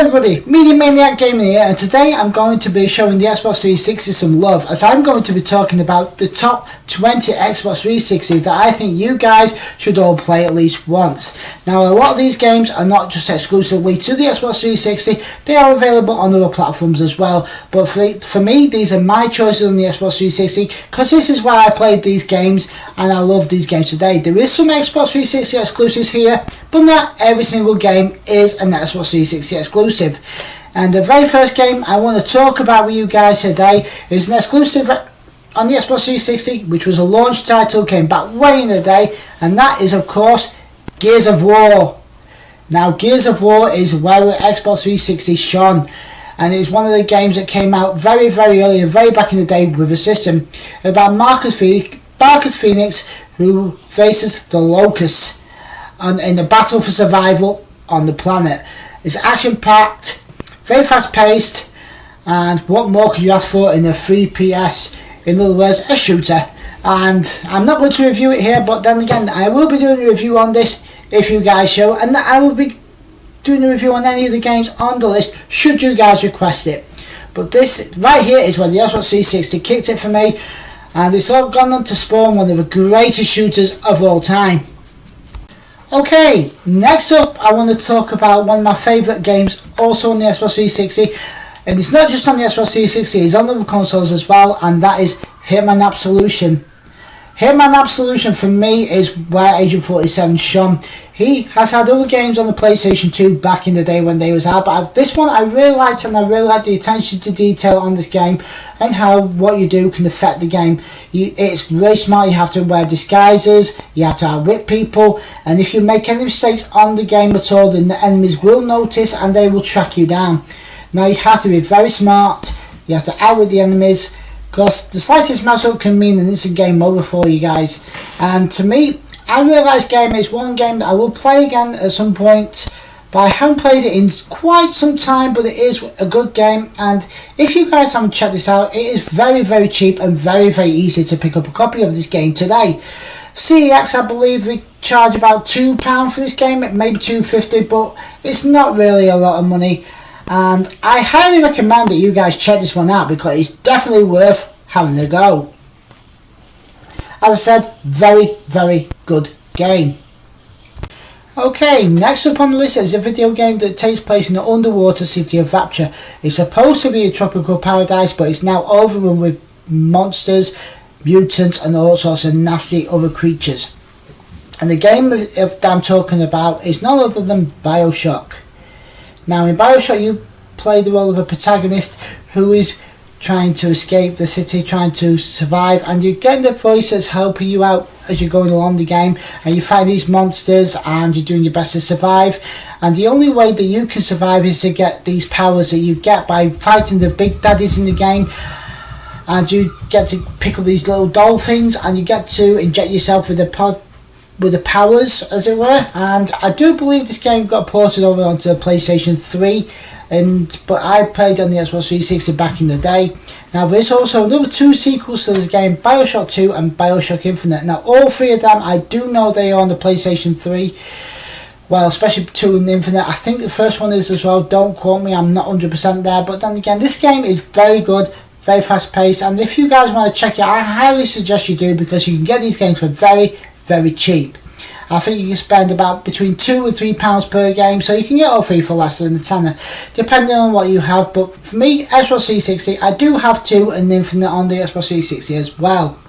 everybody, Media Maniac Gaming here, and today I'm going to be showing the Xbox 360 some love, as I'm going to be talking about the top 20 Xbox 360 that I think you guys should all play at least once. Now, a lot of these games are not just exclusively to the Xbox 360, they are available on other platforms as well, but for me, these are my choices on the Xbox 360, because this is where I played these games, and I love these games today. There is some Xbox 360 exclusives here, but not every single game is an Xbox 360 exclusive. And the very first game I want to talk about with you guys today is an exclusive on the Xbox 360, which was a launch title, came back way in the day, and that is of course Gears of War. Now, Gears of War is where Xbox 360 shone, and it's one of the games that came out very early and very back in the day with a system about Marcus Phoenix, who faces the Locusts in a battle for survival on the planet. It's action-packed, very fast-paced, and what more could you ask for in a 3PS? In other words, a shooter. And I'm not going to review it here, but then again, I will be doing a review on this if you guys show, and I will be doing a review on any of the games on the list should you guys request it. But this right here is where the Xbox 360 kicked it for me, and it's all gone on to spawn one of the greatest shooters of all time. Okay, next up I want to talk about one of my favourite games also on the Xbox 360, and it's not just on the Xbox 360, it's on other consoles as well, and that is Hitman Absolution. Hitman Absolution for me is where Agent 47 shone. He has had other games on the PlayStation 2 back in the day when they was out, but this one I really liked, and I really liked the attention to detail on this game and how what you do can affect the game. It's really smart. You have to wear disguises, you have to outwit people, and if you make any mistakes on the game at all, then the enemies will notice and they will track you down. Now, you have to be very smart, you have to outwit the enemies, because the slightest mess up can mean an instant game over for you guys. And to me, I realise game is one game that I will play again at some point, but I haven't played it in quite some time, but it is a good game. And if you guys haven't checked this out, it is very cheap and very easy to pick up a copy of this game today. CEX, I believe they charge about £2 for this game, maybe £2.50, but it's not really a lot of money. And I highly recommend that you guys check this one out, because it's definitely worth having a go. As I said, very good game. Okay, next up on the list is a video game that takes place in the underwater city of Rapture. It's supposed to be a tropical paradise, but it's now overrun with monsters, mutants, and all sorts of nasty other creatures. And the game that I'm talking about is none other than Bioshock. Now, in Bioshock, you play the role of a protagonist who is trying to escape the city, trying to survive, and you get the voices helping you out as you're going along the game, and you find these monsters and you're doing your best to survive. And the only way that you can survive is to get these powers that you get by fighting the big daddies in the game, and you get to pick up these little dolphins, and you get to inject yourself with the powers, as it were. And I do believe this game got ported over onto the PlayStation 3, but I played on the Xbox 360 back in the day. Now, there's also another two sequels to this game, Bioshock 2 and Bioshock Infinite. Now, all three of them, I do know they are on the PlayStation 3. Well, especially 2 and Infinite. I think the first one is as well. Don't quote me, I'm not 100% there. But then again, this game is very good, very fast paced. And if you guys want to check it, I highly suggest you do, because you can get these games for very cheap. I think you can spend about between £2 and £3 per game, so you can get all three for less than a tenner, depending on what you have. But for me, Xbox 360, I do have 2 and Infinite on the Xbox 360 as well.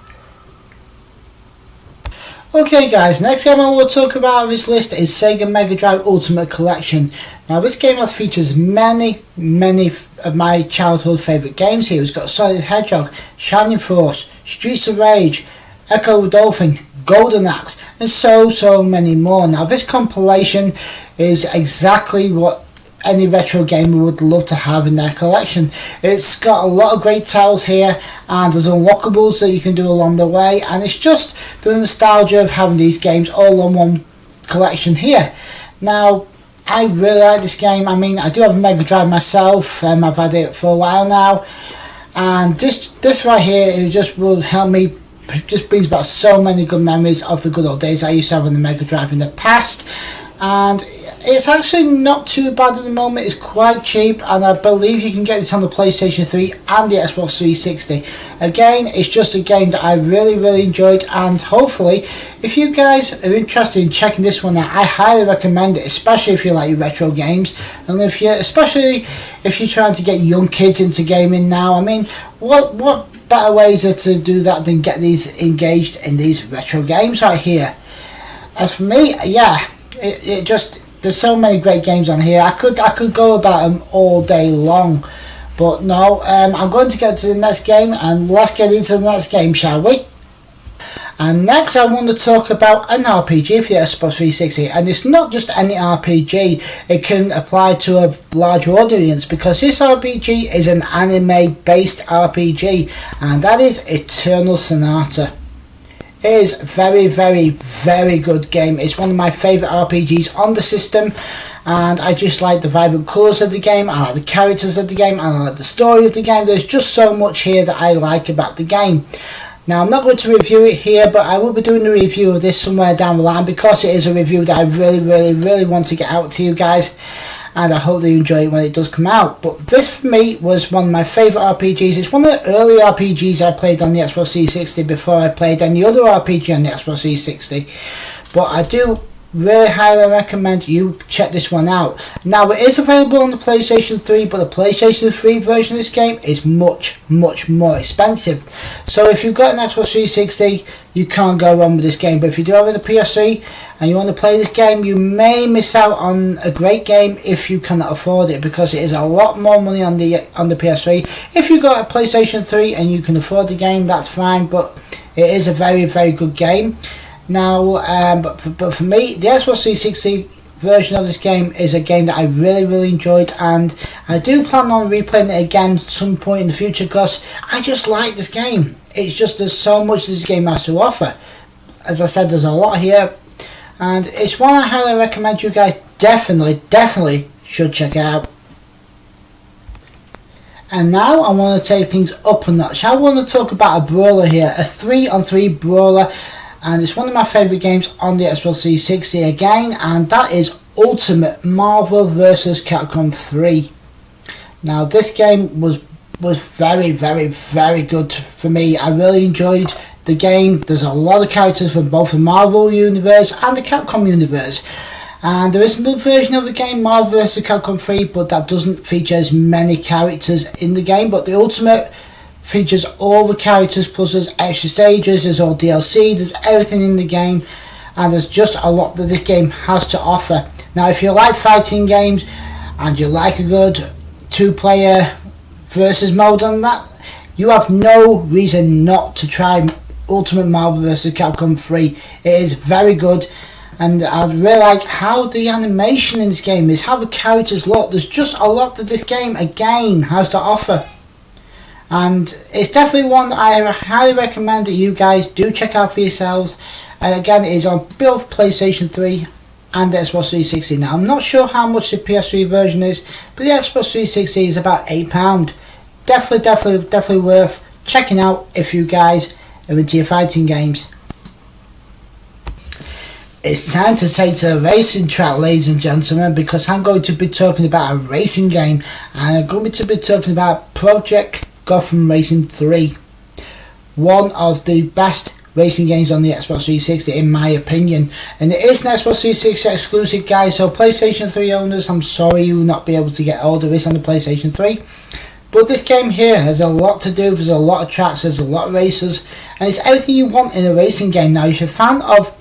Okay guys, next game I will talk about on this list is Sega Mega Drive Ultimate Collection. Now, this game has features many of my childhood favourite games here. It's got Sonic the Hedgehog, Shining Force, Streets of Rage, Echo Dolphin, Golden Axe, and so many more. Now, this compilation is exactly what any retro gamer would love to have in their collection. It's got a lot of great titles here, and there's unlockables that you can do along the way, and it's just the nostalgia of having these games all on one collection here. Now, I really like this game. I mean, I do have a Mega Drive myself, I've had it for a while now, and this right here, it just will help me. It just brings back so many good memories of the good old days I used to have on the Mega Drive in the past. And It's actually not too bad at the moment. It's quite cheap, and I believe you can get this on the PlayStation 3 and the Xbox 360. Again, it's just a game that I really enjoyed, and hopefully if you guys are interested in checking this one out, I highly recommend it, especially if you like retro games, and especially if you're trying to get young kids into gaming now. I mean, what better ways are to do that than get these engaged in these retro games right here? As for me, yeah, it just, there's so many great games on here. I could go about them all day long, but no. I'm going to get to the next game, and let's get into the next game, shall we? And next, I want to talk about an RPG for the Xbox 360, and it's not just any RPG. It can apply to a larger audience, because this RPG is an anime-based RPG, and that is Eternal Sonata. It is very good game. It's one of my favourite RPGs on the system, and I just like the vibrant colours of the game, I like the characters of the game, and I like the story of the game. There's just so much here that I like about the game. Now, I'm not going to review it here, but I will be doing a review of this somewhere down the line, because it is a review that I really want to get out to you guys, and I hope that you enjoy it when it does come out. But this for me was one of my favourite RPGs. It's one of the early RPGs I played on the Xbox 360 before I played any other RPG on the Xbox 360. But I do really highly recommend you check this one out. Now, it is available on the PlayStation 3, but the PlayStation 3 version of this game is much more expensive. So if you've got an Xbox 360, you can't go wrong with this game. But if you do have a PS3 and you want to play this game, you may miss out on a great game if you cannot afford it, because it is a lot more money on the PS3. If you've got a PlayStation 3 and you can afford the game, that's fine, but it is a very good game. Now, but for me, the Xbox 360 version of this game is a game that I really enjoyed, and I do plan on replaying it again at some point in the future, because I just like this game. It's just, there's so much this game has to offer. As I said, there's a lot here, and it's one I highly recommend you guys definitely should check out. And now I want to take things up a notch. I want to talk about a brawler here, a 3-on-3 brawler, and it's one of my favourite games on the Xbox 360 again, and that is Ultimate Marvel vs. Capcom 3. Now, this game was very good for me. I really enjoyed the game. There's a lot of characters from both the Marvel universe and the Capcom universe. And there is another version of the game, Marvel vs. Capcom 3, but that doesn't feature as many characters in the game. But the Ultimate features all the characters, plus there's extra stages, there's all DLC, there's everything in the game, and there's just a lot that this game has to offer. Now, if you like fighting games and you like a good 2-player versus mode on that, you have no reason not to try Ultimate Marvel vs. Capcom 3. It is very good, and I really like how the animation in this game is, how the characters look. There's just a lot that this game again has to offer, and it's definitely one that I highly recommend that you guys do check out for yourselves. And again, it is on both PlayStation 3 and the Xbox 360. Now, I'm not sure how much the PS3 version is, but the Xbox 360 is about £8. Definitely worth checking out if you guys are into your fighting games. It's time to take to the racing track, ladies and gentlemen, because I'm going to be talking about a racing game, and I'm going to be talking about Project Gotham Racing 3. One of the best racing games on the Xbox 360 in my opinion, and it is an Xbox 360 exclusive, guys, so PlayStation 3 owners, I'm sorry you will not be able to get all of this on the PlayStation 3. But this game here has a lot to do. There's a lot of tracks, there's a lot of racers, and it's everything you want in a racing game. Now, if you're a fan of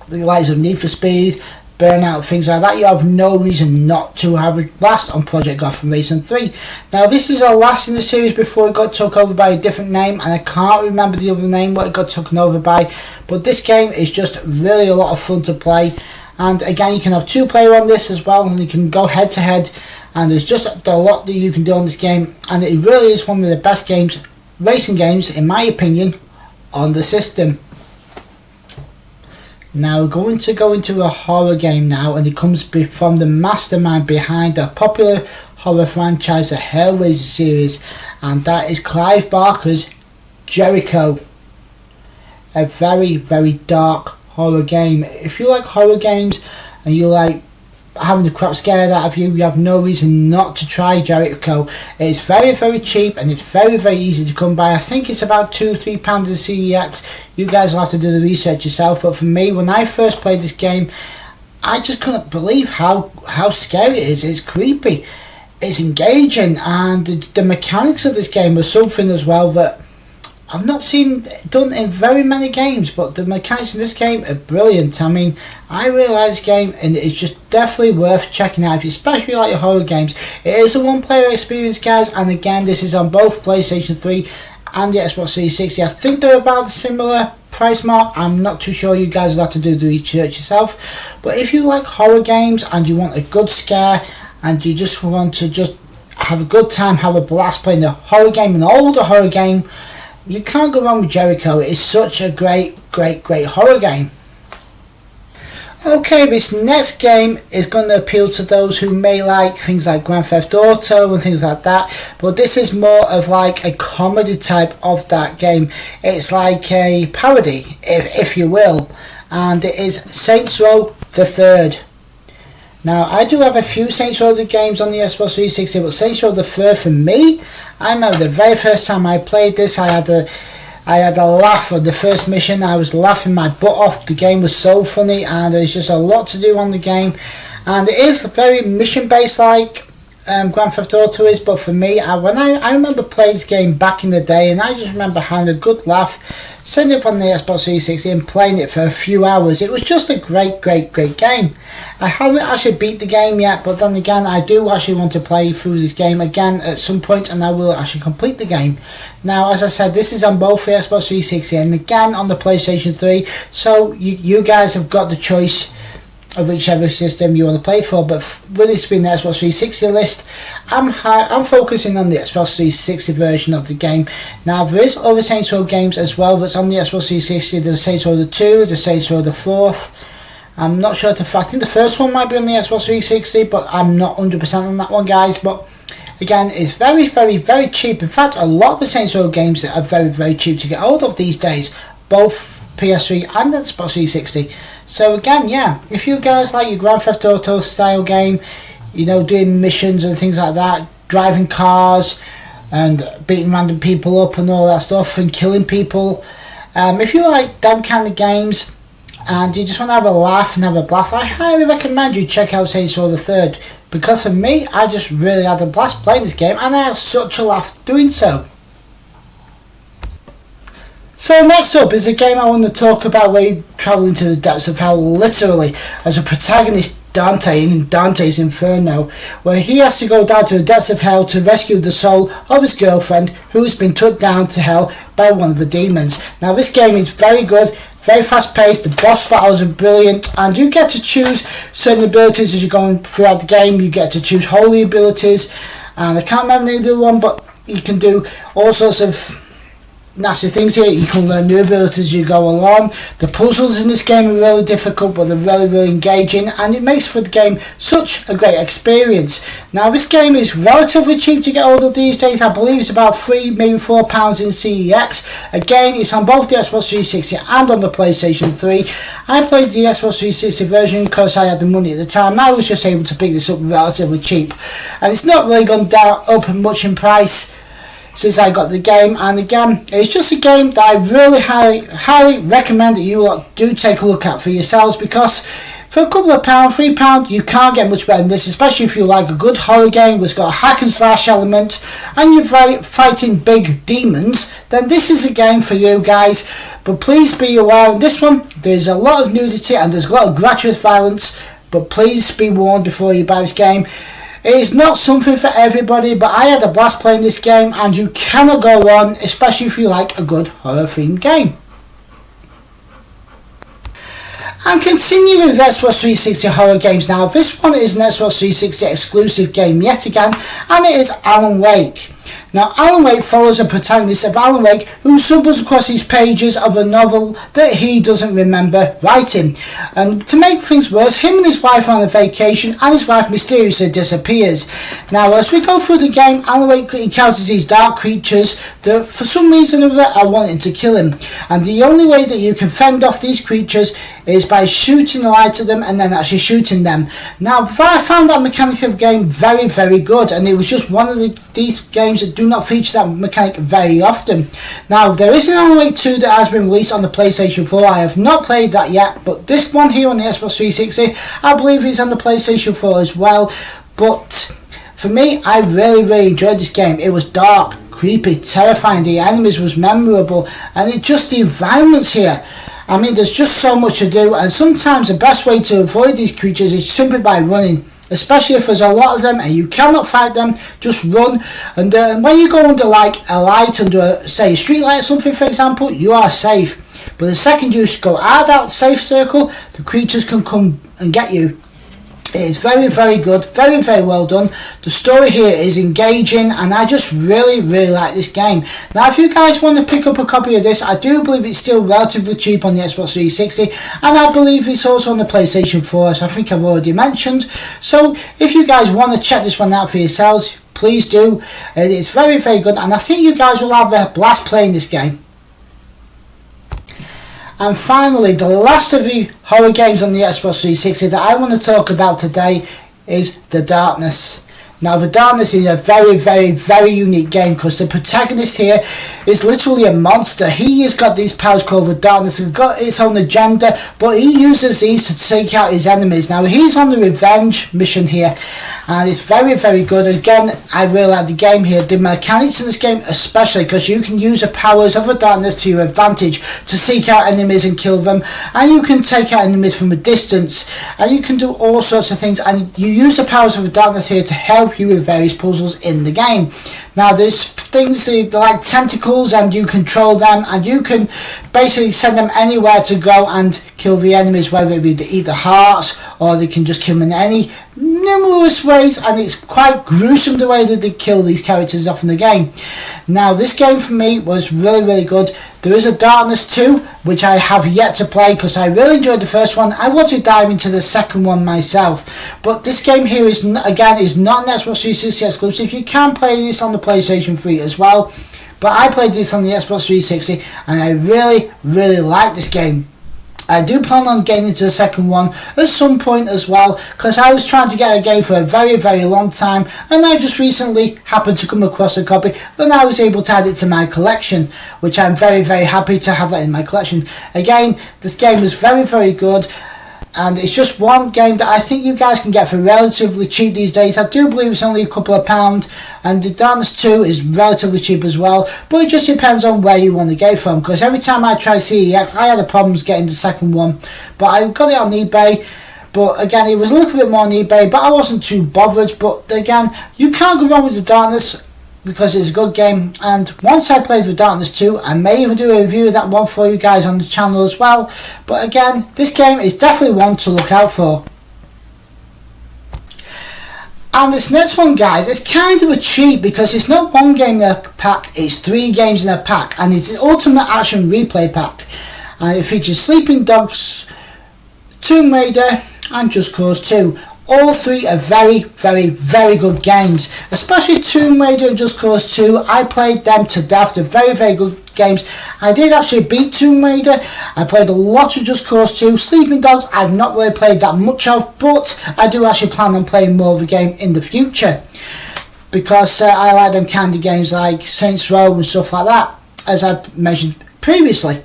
the likes of Need for Speed, Burnout, things like that, you have no reason not to have a blast on Project Gotham Racing 3. Now, this is our last in the series before it got took over by a different name, and I can't remember the other name what it got taken over by, but this game is just really a lot of fun to play. And again, you can have 2-player on this as well, and you can go head to head, and there's just a lot that you can do on this game, and it really is one of the best games, racing games in my opinion, on the system. Now, we're going to go into a horror game now, and it comes from the mastermind behind the popular horror franchise, the Hellraiser series, and that is Clive Barker's Jericho. A very dark horror game. If you like horror games and you like having the crap scared out of you, you have no reason not to try Jericho. It's very, very cheap and it's very, very easy to come by. I think it's about £2-3 in CEX. You guys will have to do the research yourself, but for me, when I first played this game, I just couldn't believe how scary it is. It's creepy, it's engaging, and the mechanics of this game are something as well that I've not seen done in very many games, but the mechanics in this game are brilliant. I mean, I really like this game and it's just definitely worth checking out, if you especially like your horror games. It is a one-player experience, guys, and again, this is on both PlayStation 3 and the Xbox 360. I think they're about a similar price mark. I'm not too sure. You guys will have to do the research yourself. But if you like horror games and you want a good scare and you just want to just have a good time, have a blast playing a horror game, an older horror game, you can't go wrong with Jericho. It is such a great horror game. Okay, this next game is going to appeal to those who may like things like Grand Theft Auto and things like that, but this is more of like a comedy type of that game. It's like a parody, if you will, and it is Saints Row the Third. Now, I do have a few Saints Row the games on the Xbox 360, but Saints Row the Third, for me, I remember the very first time I played this, I had a laugh at the first mission. I was laughing my butt off. The game was so funny, and there's just a lot to do on the game, and it is very mission based like Grand Theft Auto is. But for me, I remember playing this game back in the day, and I just remember having a good laugh, setting it up on the Xbox 360 and playing it for a few hours. It was just a great game. I haven't actually beat the game yet, but then again, I do actually want to play through this game again at some point, and I will actually complete the game. Now, as I said, this is on both the Xbox 360 and again on the PlayStation 3, so you guys have got the choice of whichever system you want to play for. But with this being the Xbox 360 list, I'm focusing on the Xbox 360 version of the game. Now, there is other Saints Row games as well that's on the Xbox 360. There's Saints Row the 2, the Saints Row the 4th. I'm not sure. I think the first one might be on the Xbox 360, but I'm not 100% on that one, guys. But again, it's very cheap. In fact, a lot of the Saints Row games are very cheap to get hold of these days, both PS3 and Xbox 360. So again, yeah, if you guys like your Grand Theft Auto style game, you know, doing missions and things like that, driving cars and beating random people up and all that stuff and killing people, if you like them kind of games and you just want to have a laugh and have a blast, I highly recommend you check out Saints Row the Third, because for me, I just really had a blast playing this game and I had such a laugh doing so. So next up is a game I want to talk about where you travel into the depths of hell, literally, as a protagonist, Dante, in Dante's Inferno, where he has to go down to the depths of hell to rescue the soul of his girlfriend who has been took down to hell by one of the demons. Now, this game is very good, very fast paced, the boss battles are brilliant, and you get to choose certain abilities as you're going throughout the game. You get to choose holy abilities, and I can't remember the other one, but you can do all sorts of nasty things here. You can learn new abilities as you go along. The puzzles in this game are really difficult, but they're really engaging, and it makes for the game such a great experience. Now, this game is relatively cheap to get hold of these days. I believe it's about £3, maybe £4 in CEX. Again, it's on both the Xbox 360 and on the PlayStation 3. I played the Xbox 360 version because I had the money at the time. I was just able to pick this up relatively cheap, and it's not really gone down up much in price since I got the game. And again, it's just a game that I really highly recommend that you lot do take a look at for yourselves, because for a couple of pounds, £3, you can't get much better than this, especially if you like a good horror game that's got a hack and slash element and you're fighting big demons. Then this is a game for you guys. But please be aware, in this one there's a lot of nudity and there's a lot of gratuitous violence, but please be warned before you buy this game. It is not something for everybody, but I had a blast playing this game, and you cannot go wrong, especially if you like a good horror themed game. And continuing with Xbox 360 horror games now, this one is an Xbox 360 exclusive game yet again, and it is Alan Wake. Now, Alan Wake follows a protagonist of Alan Wake who stumbles across these pages of a novel that he doesn't remember writing. And to make things worse, him and his wife are on a vacation and his wife mysteriously disappears. Now, as we go through the game, Alan Wake encounters these dark creatures that for some reason or other are wanting to kill him. And the only way that you can fend off these creatures is by shooting the light at them and then actually shooting them. Now, I found that mechanic of game very, very good, and it was just one of these games that do not feature that mechanic very often. Now, there is an Alan Wake 2 that has been released on the PlayStation 4. I have not played that yet, but this one here on the Xbox 360, I believe is on the PlayStation 4 as well. But for me, I really enjoyed this game. It was dark, creepy, terrifying, the enemies was memorable, and it just the environments here. I mean, there's just so much to do, and sometimes the best way to avoid these creatures is simply by running. Especially if there's a lot of them and you cannot fight them, just run. And when you go under like a light, under say a street light or something for example, you are safe. But the second you go out of that safe circle, the creatures can come and get you. It is very good, very well done. The story here is engaging, and I just really like this game. Now, if you guys want to pick up a copy of this, I do believe it's still relatively cheap on the Xbox 360, and I believe it's also on the PlayStation 4, as I think I've already mentioned. So if you guys want to check this one out for yourselves, please do. It is very good, and I think you guys will have a blast playing this game. And finally, the last of the horror games on the Xbox 360 that I want to talk about today is The Darkness. Now, The Darkness is a very unique game because the protagonist here is literally a monster. He has got these powers called The Darkness. It's got its own agenda, but he uses these to take out his enemies. Now, he's on the revenge mission here, and it's very good. Again, I really like the game here. The mechanics in this game especially, because you can use the powers of The Darkness to your advantage to seek out enemies and kill them, and you can take out enemies from a distance, and you can do all sorts of things, and you use the powers of The Darkness here to help you with various puzzles in the game. Now, there's things that are like tentacles, and you control them, and you can basically send them anywhere to go and kill the enemies, whether it be to eat the hearts, or they can just kill them in any numerous ways, and it's quite gruesome the way that they kill these characters off in the game. Now, this game for me was really good. There is a Darkness 2, which I have yet to play because I really enjoyed the first one. I want to dive into the second one myself. But this game here is not an Xbox 360 exclusive. You can play this on the PlayStation 3 as well. But I played this on the Xbox 360 and I really like this game. I do plan on getting into the second one at some point as well, because I was trying to get a game for a very long time, and I just recently happened to come across a copy and I was able to add it to my collection, which I'm very happy to have that in my collection. Again, this game is very good, and it's just one game that I think you guys can get for relatively cheap these days. I do believe it's only a couple of pounds, and The Darkness 2 is relatively cheap as well, but it just depends on where you want to get from, because every time I tried CEX I had problems getting the second one, but I got it on eBay. But again, it was a little bit more on eBay, but I wasn't too bothered. But again, you can't go wrong with The Darkness, because it's a good game, and once I play The Darkness 2, I may even do a review of that one for you guys on the channel as well. But again, this game is definitely one to look out for. And this next one, guys, is kind of a treat because it's not one game in a pack, it's 3 games in a pack, and it's the Ultimate Action Replay Pack. And it features Sleeping Dogs, Tomb Raider and Just Cause 2. All 3 are very good games, especially Tomb Raider and Just Cause 2. I played them to death. They're very good games. I did actually beat Tomb Raider. I played a lot of Just Cause 2. Sleeping Dogs I've not really played that much of, but I do actually plan on playing more of the game in the future, because I like them kind of games like Saints Row and stuff like that, as I mentioned previously.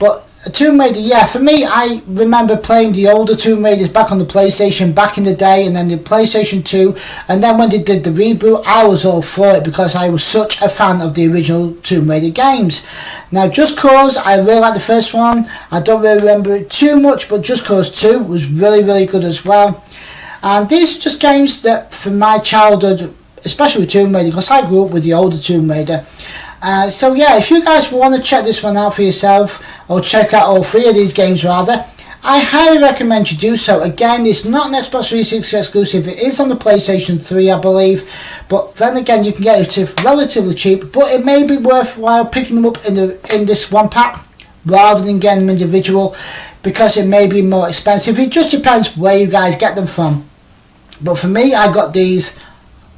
But Tomb Raider, yeah, for me, I remember playing the older Tomb Raiders back on the PlayStation back in the day, and then the PlayStation 2, and then when they did the reboot, I was all for it because I was such a fan of the original Tomb Raider games. Now, Just Cause, I really like the first one. I don't really remember it too much, but Just Cause 2 was really good as well. And these are just games that, from my childhood, especially with Tomb Raider, because I grew up with the older Tomb Raider. So yeah, if you guys want to check this one out for yourself, or check out all 3 of these games rather, I highly recommend you do so. Again, it's not an Xbox 360 exclusive, it is on the PlayStation 3 I believe, but then again you can get it relatively cheap, but it may be worthwhile picking them up in this one pack rather than getting them individual, because it may be more expensive. It just depends where you guys get them from. But for me, I got these,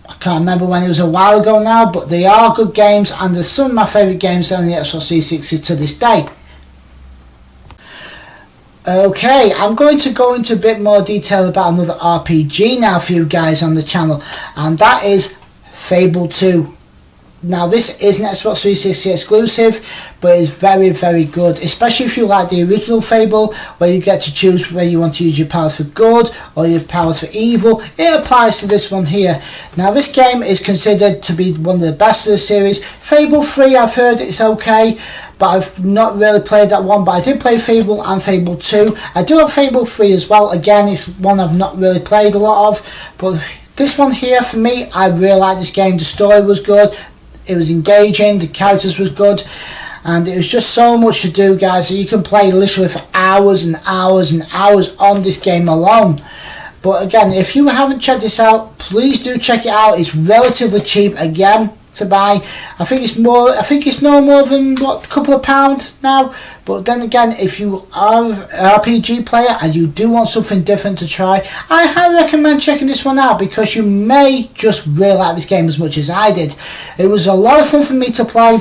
I can't remember when, it was a while ago now, but they are good games, and they're some of my favourite games on the Xbox 360 to this day. Okay, I'm going to go into a bit more detail about another RPG now for you guys on the channel, and that is Fable 2. Now this is an Xbox 360 exclusive, but it's very, very good, especially if you like the original Fable, where you get to choose whether you want to use your powers for good or your powers for evil. It applies to this one here. Now this game is considered to be one of the best of the series. Fable 3, I've heard it's okay, but I've not really played that one, but I did play Fable and Fable 2. I do have Fable 3 as well. Again, it's one I've not really played a lot of, but this one here, for me, I really like this game. The story was good, it was engaging, the characters was good, and it was just so much to do, guys. So you can play literally for hours and hours and hours on this game alone. But again, if you haven't checked this out, please do check it out. It's relatively cheap again to buy. I think it's no more than what, a couple of pounds now. But then again, if you are an RPG player and you do want something different to try, I highly recommend checking this one out, because you may just really like this game as much as I did. It was a lot of fun for me to play,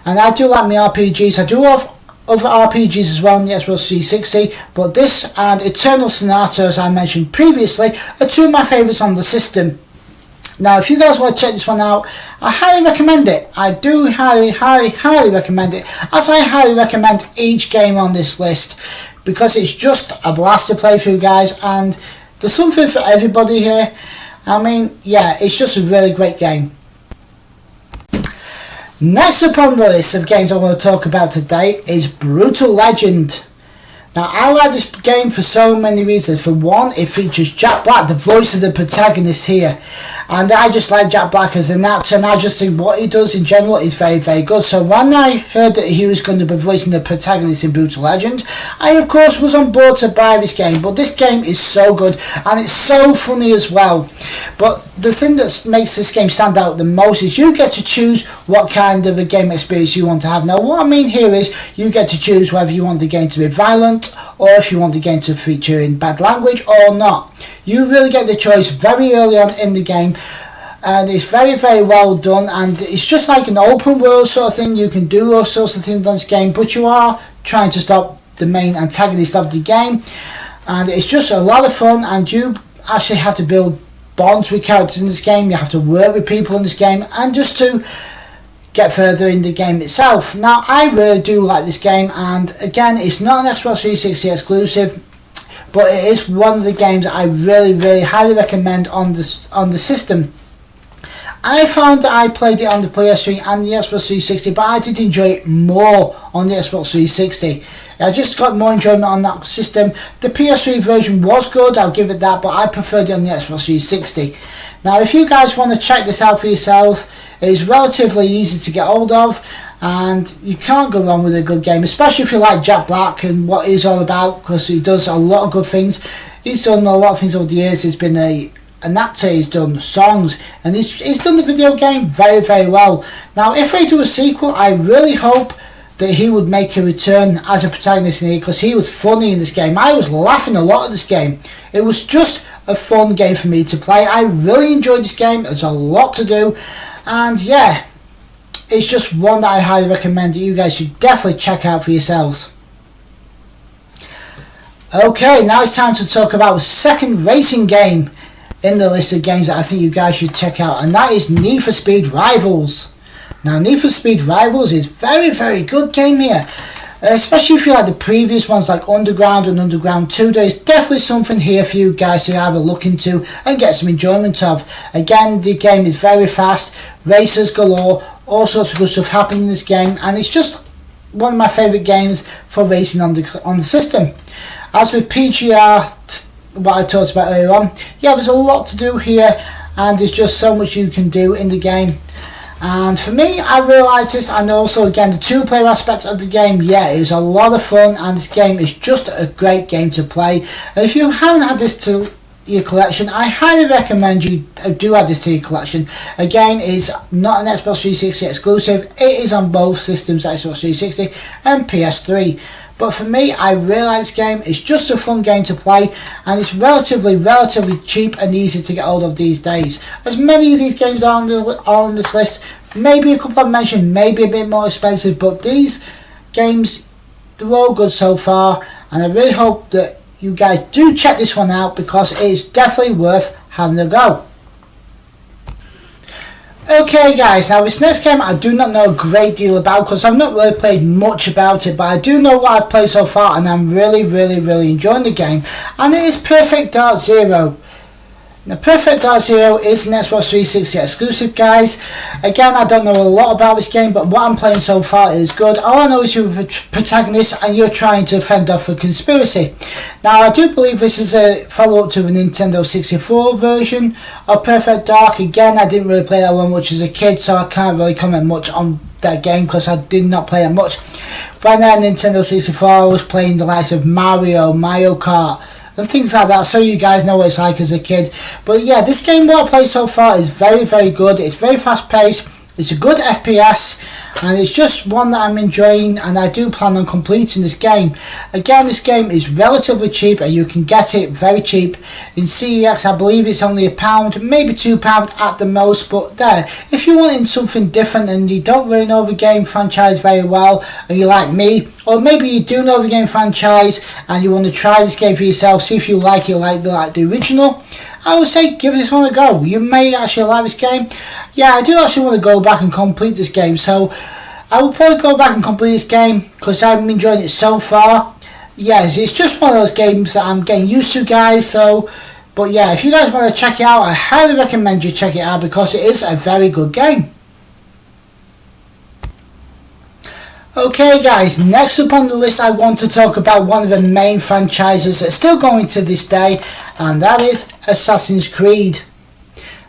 and I do like my RPGs. I do have other RPGs as well on the Xbox 360, but this and Eternal Sonata, as I mentioned previously, are two of my favourites on the system. Now, if you guys want to check this one out, I highly recommend it. I do highly recommend it, as I highly recommend each game on this list, because it's just a blast to play through, guys, and there's something for everybody here. I mean, yeah, it's just a really great game. Next up on the list of games I want to talk about today is Brutal Legend. Now, I like this game for so many reasons. For one, it features Jack Black, the voice of the protagonist here. And I just like Jack Black as an actor, and I just think what he does in general is very, very good. So when I heard that he was going to be voicing the protagonist in Brutal Legend, I of course was on board to buy this game. But this game is so good, and it's so funny as well. But the thing that makes this game stand out the most is you get to choose what kind of a game experience you want to have. Now, what I mean here is you get to choose whether you want the game to be violent, or if you want the game to feature in bad language or not. You really get the choice very early on in the game, and it's very, very well done, and it's just like an open world sort of thing. You can do all sorts of things on this game, but you are trying to stop the main antagonist of the game, and it's just a lot of fun, and you actually have to build bonds with characters in this game. You have to work with people in this game, and just to get further in the game itself. Now, I really do like this game, and again, it's not an Xbox 360 exclusive, but it is one of the games that I really highly recommend on the system. I found that I played it on the PS3 and the Xbox 360, but I did enjoy it more on the Xbox 360. I just got more enjoyment on that system. The PS3 version was good, I'll give it that, but I preferred it on the Xbox 360. Now, if you guys want to check this out for yourselves, it is relatively easy to get hold of, and you can't go wrong with a good game, especially if you like Jack Black and what he's all about, because he does a lot of good things. He's done a lot of things over the years. He's been an actor, he's done songs, and he's done the video game very well. Now, if they do a sequel, I really hope that he would make a return as a protagonist in it, because he was funny in this game. I was laughing a lot at this game. It was just a fun game for me to play. I really enjoyed this game. There's a lot to do, and yeah, it's just one that I highly recommend that you guys should definitely check out for yourselves. Okay, now it's time to talk about the second racing game in the list of games that I think you guys should check out, and that is Need for Speed Rivals. Now, Need for Speed Rivals is very good game here, especially if you like the previous ones like Underground and Underground 2. There's definitely something here for you guys to have a look into and get some enjoyment of. Again, the game is very fast, racers galore, all sorts of good stuff happening in this game, and it's just one of my favourite games for racing on the system. As with PGR, what I talked about earlier on, yeah, there's a lot to do here, and there's just so much you can do in the game. And for me, I really liked this, and also again the two-player aspect of the game, yeah, it is a lot of fun, and this game is just a great game to play. And if you haven't had this to your collection, I highly recommend you do add this to your collection. Again, it's not an Xbox 360 exclusive, it is on both systems, Xbox 360 and PS3. But for me, I really like this game. It's just a fun game to play, and it's relatively cheap and easy to get hold of these days. As many of these games are on this list, maybe a couple I've mentioned, maybe a bit more expensive, but these games, they're all good so far, and I really hope that you guys do check this one out, because it is definitely worth having a go. Okay guys, now this next game I do not know a great deal about, because I've not really played much about it, but I do know what I've played so far, and I'm really enjoying the game, and it is Perfect Dark Zero. Now, Perfect Dark Zero is an Xbox 360 exclusive, guys. Again, I don't know a lot about this game, but what I'm playing so far is good. All I know is you're a protagonist and you're trying to fend off a conspiracy. Now, I do believe this is a follow-up to the Nintendo 64 version of Perfect Dark. Again, I didn't really play that one much as a kid, so I can't really comment much on that game because I did not play it much. When I had Nintendo 64, I was playing the likes of Mario Kart, and things like that, so you guys know what it's like as a kid. But yeah, this game, what I played so far, is very good. It's very fast paced, it's a good FPS, and it's just one that I'm enjoying, and I do plan on completing this game. Again, this game is relatively cheap, and you can get it very cheap in CEX. I believe it's only £1, maybe £2 at the most, but there, if you're wanting something different and you don't really know the game franchise very well, and you're like me, or maybe you do know the game franchise and you want to try this game for yourself, see if you like it like the original, I would say give this one a go. You may actually like this game. Yeah, I do actually want to go back and complete this game, so I will probably go back and complete this game because I'm enjoying it so far. Yes, it's just one of those games that I'm getting used to, guys. So, but yeah, if you guys want to check it out, I highly recommend you check it out because it is a very good game. Okay guys, next up on the list I want to talk about one of the main franchises that's still going to this day, and that is Assassin's Creed.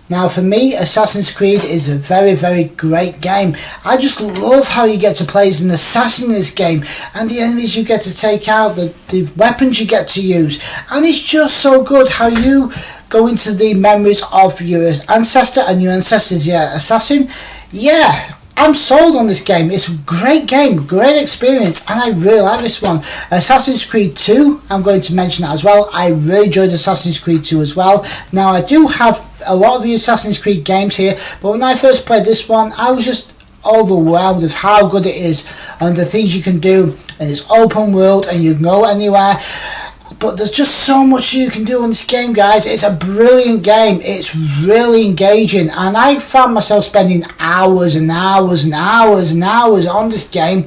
Now for me, Assassin's Creed is a very great game. I just love how you get to play as an assassin in this game, and the enemies you get to take out, the weapons you get to use, and it's just so good how you go into the memories of your ancestor, and your ancestor's your assassin. Yeah, I'm sold on this game. It's a great game, great experience, and I really like this one. Assassin's Creed 2, I'm going to mention that as well. I really enjoyed Assassin's Creed 2 as well. Now, I do have a lot of the Assassin's Creed games here, but when I first played this one, I was just overwhelmed with how good it is and the things you can do, and it's open world and you can go anywhere. But there's just so much you can do in this game, guys. It's a brilliant game. It's really engaging, and I found myself spending hours on this game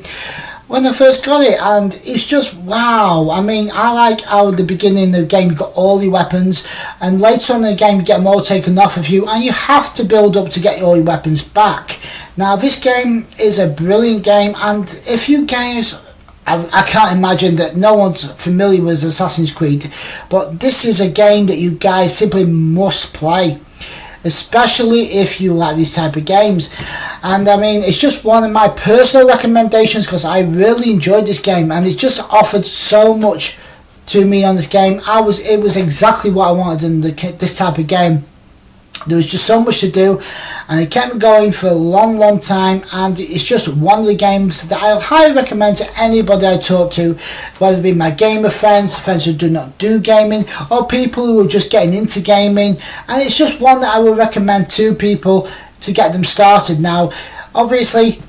when I first got it, and it's just wow. I mean, I like how at the beginning of the game you got all your weapons, and later on in the game you get them all taken off of you, and you have to build up to get all your weapons back. Now this game is a brilliant game, and if you guys, I can't imagine that no one's familiar with Assassin's Creed, but this is a game that you guys simply must play, especially if you like these type of games. And I mean, it's just one of my personal recommendations because I really enjoyed this game, and it just offered so much to me on this game. It was exactly what I wanted in this type of game. There was just so much to do, and it kept me going for a long time, and it's just one of the games that I highly recommend to anybody I talk to, whether it be my gamer friends who do not do gaming, or people who are just getting into gaming. And it's just one that I would recommend to people to get them started. Now obviously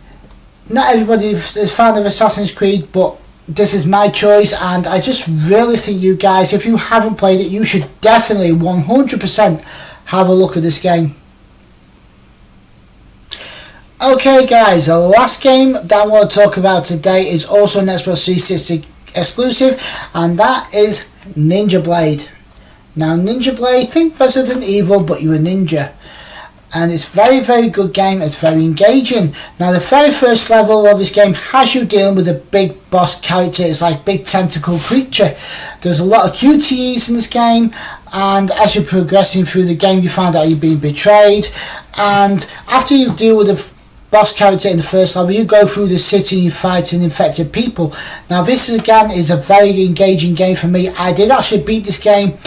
not everybody is a fan of Assassin's Creed, but this is my choice, and I just really think you guys, if you haven't played it, you should definitely 100% have a look at this game. Okay guys, the last game that I want to talk about today is also an Xbox 360 exclusive, and that is Ninja Blade. Now Ninja Blade, think Resident Evil but you're a ninja, and it's very good game. It's very engaging. Now the very first level of this game has you dealing with a big boss character. It's like big tentacle creature. There's a lot of QTEs in this game, and as you're progressing through the game you find out you're being betrayed, and after you deal with boss character in the first level. You go through the city and you fight infected people. Now this again is a very engaging game for me. I did actually beat this game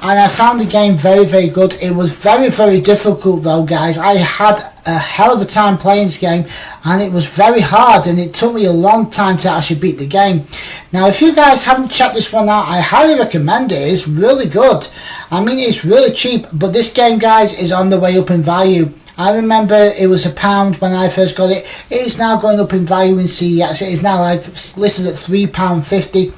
and I found the game very, very good. It was very, very difficult though, guys. I had a hell of a time playing this game and it was very hard and it took me a long time to actually beat the game. Now if you guys haven't checked this one out, I highly recommend it. It's really good. I mean, it's really cheap, but this game, guys, is on the way up in value. I remember it was £1 when I first got it. It is now going up in value in CEX. It is now like listed at £3.50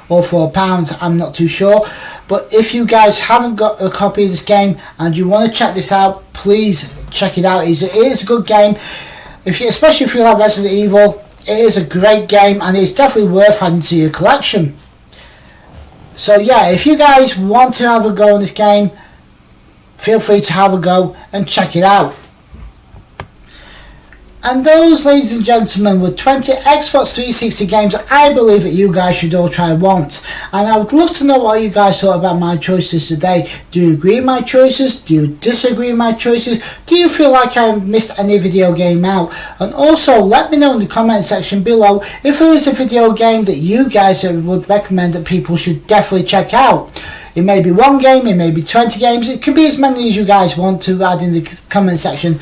or £4. I'm not too sure. But if you guys haven't got a copy of this game and you want to check this out, please check it out. It is a good game. Especially if you like Resident Evil, it is a great game and it's definitely worth adding to your collection. So yeah, if you guys want to have a go on this game, feel free to have a go and check it out. And those, ladies and gentlemen, were 20 Xbox 360 games that I believe that you guys should all try once. And I would love to know what you guys thought about my choices today. Do you agree with my choices? Do you disagree with my choices? Do you feel like I missed any video game out? And also, let me know in the comment section below if there is a video game that you guys would recommend that people should definitely check out. It may be one game, it may be 20 games, it could be as many as you guys want to add in the comment section.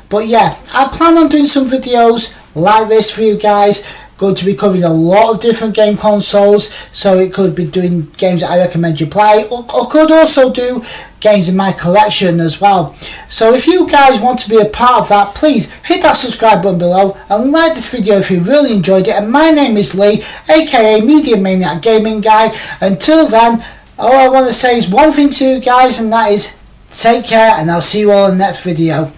But yeah, I plan on doing some videos like this for you guys. Going to be covering a lot of different game consoles, so it could be doing games that I recommend you play, or could also do games in my collection as well. So if you guys want to be a part of that, please hit that subscribe button below and like this video if you really enjoyed it. And my name is Lee, aka Media Maniac Gaming Guy. Until then, all I want to say is one thing to you guys, and that is take care, and I'll see you all in the next video.